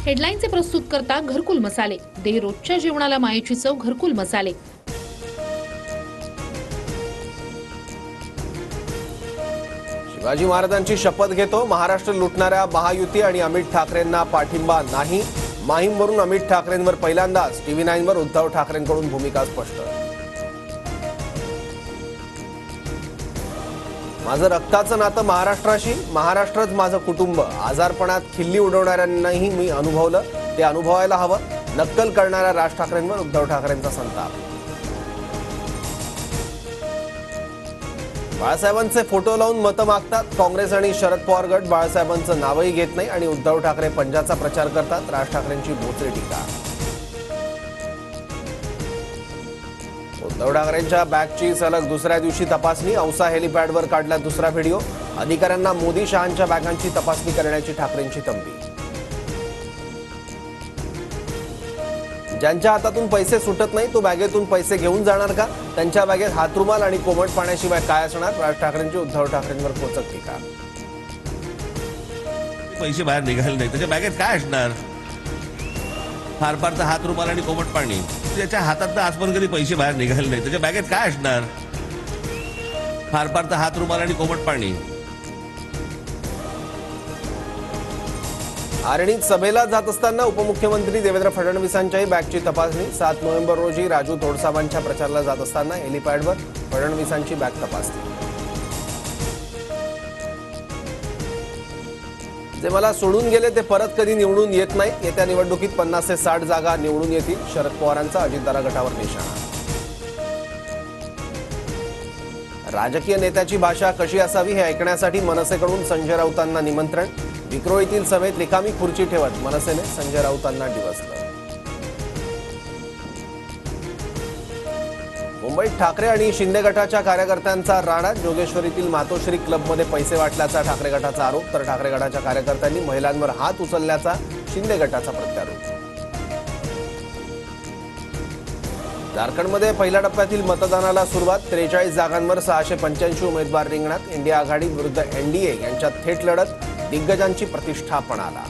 हेडलाईनचे प्रस्तुतकर्ता घरकुल मसाले. दे रोजच्या जेवणाला मायेची चव घरकुल मसाले. शिवाजी महाराजांची शपथ घेतो. महाराष्ट्र लुटणाऱ्या महायुती आणि अमित ठाकरेंना पाठिंबा नाही. माहीमवरून अमित ठाकरेंवर पहिल्यांदाच TV9 वर उद्धव ठाकरेंकडून भूमिका स्पष्ट. माझं रक्ताचं नातं महाराष्ट्राशी. महाराष्ट्रच माझं कुटुंब. आजारपणात खिल्ली उडवणाऱ्यांनाही मी अनुभवलं. ते अनुभवायला हवं. नक्कल करणाऱ्या राज ठाकरेंवर उद्धव ठाकरेंचा संताप. बाळासाहेबांचे फोटो लावून मतं मागतात काँग्रेस आणि शरद पवार गट. बाळासाहेबांचं नावही घेत नाही आणि उद्धव ठाकरे पंजाचा प्रचार करतात. राज ठाकरेंची बोचरी टीका. उद्धव ठाकरेंच्या बॅगची सलग दुसऱ्या दिवशी तपासणी. औसा हेलिपॅडवर काढला दुसरा व्हिडिओ. अधिकाऱ्यांना मोदी शहांच्या बॅगांची तपासणी करण्याची ठाकरेंची तंबी. ज्यांच्या हातातून पैसे सुटत नाही तो बॅगेतून पैसे घेऊन जाणार का? त्यांच्या बॅगेत हातरुमाल आणि कोमट पाण्याशिवाय काय असणार? राज ठाकरेंची उद्धव ठाकरेंवर खोचक टीका. पैसे बाहेर निघाले नाही त्याच्या बॅगेत काय असणार? फार फार तर हातरुमाल आणि कोमट पाणी. त्याच्या हातात आजपर्यंत कधी पैसे बाहेर निघाले नाही त्याच्या बॅगेत काय असणार? फार फार तर हातरुमाल आणि कोमट पाणी. आरणीत सभेला जात असताना उपमुख्यमंत्री देवेंद्र फडणवीसांच्याही बॅगची तपासणी. 7 नोव्हेंबर रोजी राजू तोडसामांच्या प्रचाराला जात असताना हेलिपॅडवर फडणवीसांची बॅग तपासली. जे मला सोडून गेले ते परत कधी निवडून येत नाहीत. येत्या निवडणुकीत 50 ते 60 जागा निवडून येतील. शरद पवारांचा अजितदादा गटावर निशाणा. राजकीय नेत्याची भाषा कशी असावी हे ऐकण्यासाठी मनसेकडून संजय राऊतांना निमंत्रण. विक्रोळीतील सभेत रिकामी खुर्ची ठेवत मनसेने संजय राऊतांना डिवचलं. मुंबईत ठाकरे आणि शिंदे गटाच्या कार्यकर्त्यांचा राडा. जोगेश्वरीतील मातोश्री क्लबमध्ये पैसे वाटल्याचा ठाकरे गटाचा आरोप. तर ठाकरे गटाच्या कार्यकर्त्यांनी महिलांवर हात उचलल्याचा शिंदे गटाचा प्रत्यारोप. झारखंडमध्ये पहिल्या टप्प्यातील मतदानाला सुरुवात. 43 जागांवर 685 उमेदवार रिंगणात. इंडिया आघाडी विरुद्ध NDA यांच्यात थेट लढत. दिग्गजांची प्रतिष्ठा पणाला.